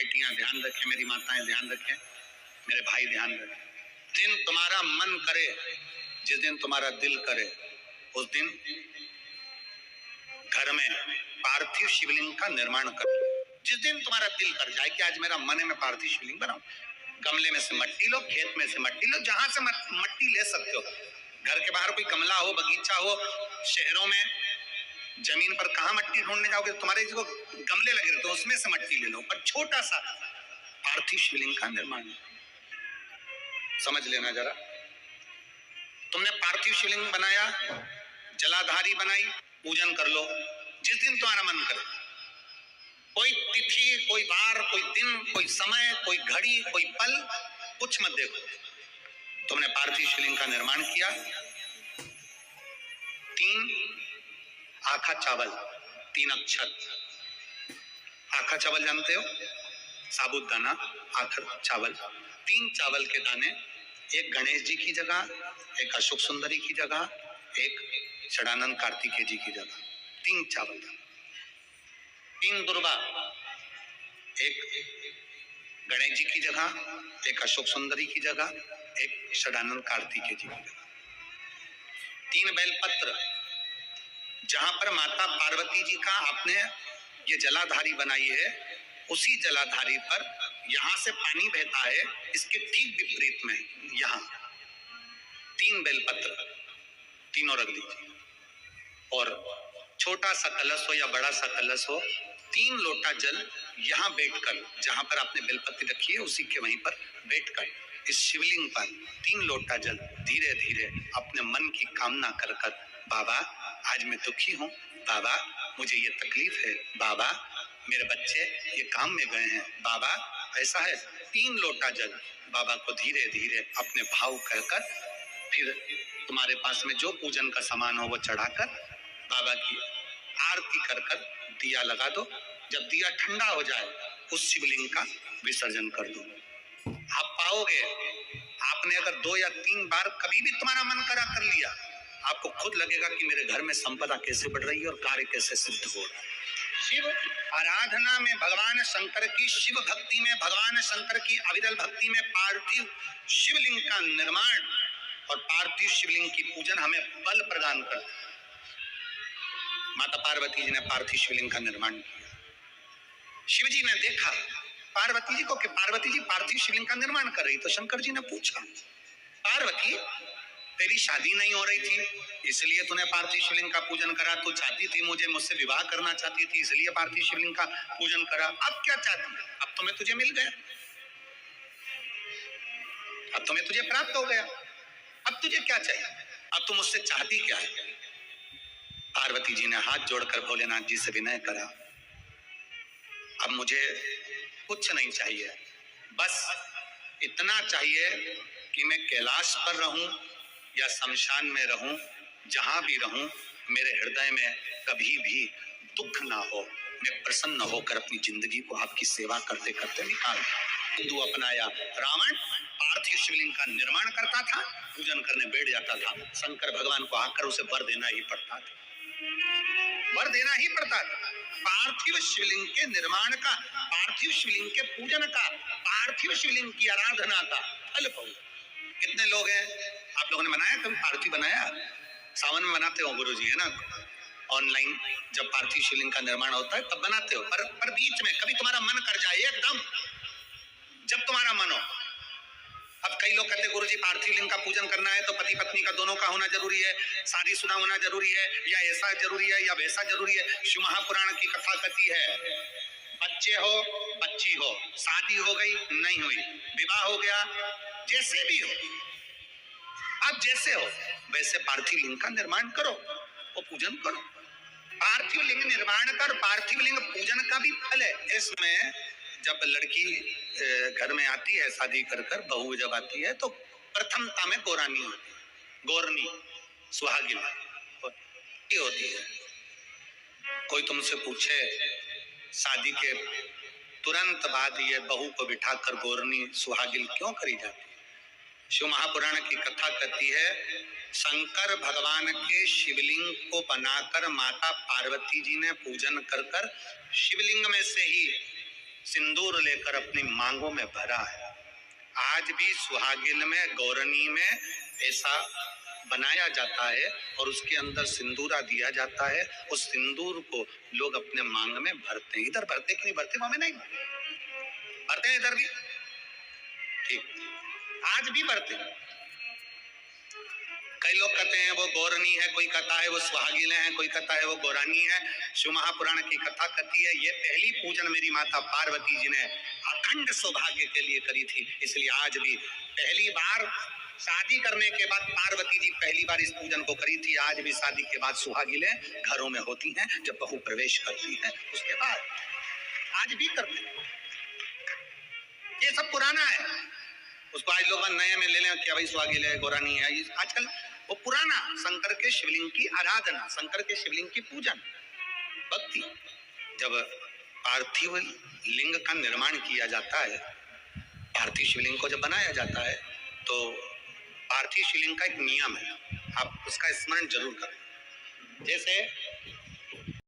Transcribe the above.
बेटियां ध्यान रखें, मेरी माताएं ध्यान रखें, मेरे भाई ध्यान रखें। दिन तुम्हारा मन करे, जिस दिन तुम्हारा दिल करे, उस दिन घर में पार्थिव शिवलिंग का निर्माण करो। जिस दिन तुम्हारा दिल कर जाए कि आज मेरा मन है मैं पार्थिव शिवलिंग बनाऊं, गमले में से मट्टी लो, खेत में से मट्टी लो, जहां से मट्टी ले सकते हो। घर के बाहर कोई गमला हो, बगीचा हो, शहरों में जमीन पर कहां मट्टी ढूंढने जाओगे, तुम्हारे जो गमले लगे रहते उसमें से मट्टी ले लो, पर छोटा सा पार्थिव शिवलिंग का निर्माण समझ लेना जरा। तुमने पार्थिव शिवलिंग बनाया, जलाधारी बनाई, पूजन कर लो जिस दिन तुम्हारा मन करे। कोई तिथि, कोई वार, कोई दिन, कोई समय, कोई घड़ी, कोई पल कुछ मत देखो। तुमने पार्थिव शिवलिंग का निर्माण किया। 3 आखा चावल, 3 अक्षत। आखा चावल जानते हो, साबुदाना, आखा चावल। 3 चावल के दाने, एक गणेश जी की जगह, एक अशोक सुंदरी की जगह, एक षडानंद कार्तिकेय जी की जगह। 3 चावल, 3 दुर्वा, एक गणेश जी की जगह, एक अशोक सुंदरी की जगह, एक षडानंद कार्तिकेय जी की जगह। 3 बेलपत्र, जहां पर माता पार्वती जी का आपने ये जलाधारी बनाई है, उसी जलाधारी पर यहां से पानी बहता है, इसके ठीक विपरीत में यहां 3 बेलपत्र, तीनों रख दीजिए। और छोटा सा कलश हो या बड़ा सा कलश हो, 3 लोटा जल यहां बैठकर, जहां पर आपने बेलपत्ती रखी है उसी के वहीं पर बैठकर इस शिवलिंग पर 3 लोटा जल धीरे धीरे अपने मन की कामना कर कर, बाबा आज मैं दुखी हूँ, बाबा मुझे ये तकलीफ है, बाबा मेरे बच्चे ये काम में गए हैं, बाबा ऐसा है। 3 लोटा जल बाबा को धीरे धीरे अपने भाव कहकर, फिर तुम्हारे पास में जो पूजन का सामान हो वो चढ़ाकर बाबा की आरती कर कर दिया लगा दो। जब दिया ठंडा हो जाए उस शिवलिंग का विसर्जन कर दो। आप पाओगे, आपने अगर 2 या 3 बार कभी भी तुम्हारा मन करा कर लिया, आपको खुद लगेगा कि मेरे घर में संपदा कैसे बढ़ रही है और कार्य कैसे सिद्ध हो रहा है। शिव आराधना में भगवान शंकर की, शिव भक्ति में भगवान शंकर की अविरल भक्ति में पार्थिव शिवलिंग का निर्माण और पार्थिव शिवलिंग की पूजन हमें बल प्रदान करता है। माता पार्वती जी ने पार्थिव शिवलिंग का निर्माण किया। शिव जी ने देखा पार्वती जी को कि पार्वती जी पार्थिव शिवलिंग का निर्माण कर रही, तो शंकर जी ने पूछा, पार्वती तेरी शादी नहीं हो रही थी इसलिए तूने पार्थिव शिवलिंग का पूजन करा, तू चाहती थी मुझसे विवाह करना चाहती थी इसलिए पार्थिव शिवलिंग का पूजन करा, अब क्या चाहती है? अब तो मैं तुझे मिल गया, अब तो मैं तुझे प्राप्त हो गया, अब तुझे क्या चाहिए, अब तुम मुझसे चाहती क्या है? पार्वती जी ने हाथ जोड़कर भोलेनाथ जी से विनय करा, अब मुझे कुछ नहीं चाहिए, बस इतना चाहिए कि मैं कैलाश पर रहूं या शमशान में रहूं, जहां भी रहूं मेरे हृदय में कभी भी दुख ना हो, मैं प्रसन्न होकर अपनी जिंदगी को आपकी सेवा करते करते निकाल। हिंदू अपनाया, रावण पार्थिव शिवलिंग का निर्माण करता था, पूजन करने बैठ जाता था, शंकर भगवान को आकर उसे वर देना ही पड़ता था, वर देना ही पड़ता था। पार्थिव शिवलिंग के निर्माण का, पार्थिव शिवलिंग के पूजन का, पार्थिव शिवलिंग की आराधना का फल पाओ। कितने लोग हैं, आप लोगों ने बनाया कभी पार्थिव? बनाया, सावन में बनाते हो गुरु जी, है ना, ऑनलाइन जब पार्थिव शिवलिंग का निर्माण होता है तब बनाते हो, पर बीच में कभी तुम्हारा मन कर जाए एकदम, जब तुम्हारा मन हो। अब कई लोग कहते हैं गुरु जी पार्थिव लिंग का पूजन करना है तो पति पत्नी का दोनों का होना जरूरी है, शादीशुदा होना जरूरी है, या ऐसा जरूरी है या वैसा जरूरी है। शिव महापुराण की कथा कहती है, बच्चे हो बच्ची हो, शादी हो गई नहीं हुई, विवाह हो गया, जैसे भी हो, आप जैसे हो वैसे पार्थिव लिंग का निर्माण करो, वो पूजन करो। पार्थिव लिंग निर्माण कर पार्थिव लिंग पूजन का भी फल है। इसमें जब लड़की घर में आती है शादी कर कर, बहू जब आती है तो प्रथमता में गोरानी होती है, गोरनी सुहागिन होती है। कोई तुमसे पूछे शादी के तुरंत बाद ये बहू को बिठाकर गोरनी सुहागिन क्यों करी जाती है? शिव महापुराण की कथा कहती है, शंकर भगवान के शिवलिंग को बनाकर माता पार्वती जी ने पूजन कर कर शिवलिंग में से ही सिंदूर लेकर अपनी मांगों में भरा है। आज भी सुहागिन में, गौरनी में ऐसा बनाया जाता है और उसके अंदर सिंदूरा दिया जाता है। उस सिंदूर को लोग अपने मांग में भरते हैं। इधर भरते कि नहीं भरते? वहां में नहीं भरते हैं, इधर भी ठीक, आज भी भरते हैं। कई लोग कहते हैं वो गौरनी है, कोई कहता है वो सुहागिन है, कोई कहता है वो गौरानी है। शिव महापुराण की कथा कहती है ये पहली पूजन मेरी माता पार्वती जी ने अखंड सौभाग्य के लिए करी थी। इसलिए आज भी पहली बार शादी करने के बाद पार्वती जी पहली बार इस पूजन को करी थी। आज भी शादी के बाद सुहागिनें घरों में होती हैं, जब बहू प्रवेश करती है उसके बाद आज भी करते हैं। ये सब पुराना है, उसको आज लोग नए में ले लें क्या भाई सुहागिन है, गौरानी है। आजकल वो पुराना शंकर के शिवलिंग की आराधना, शंकर के शिवलिंग की पूजन, भक्ति। जब पार्थिव लिंग का निर्माण किया जाता है, पार्थिव शिवलिंग को जब बनाया जाता है तो पार्थिव शिवलिंग का एक नियम है, आप उसका स्मरण जरूर करें। जैसे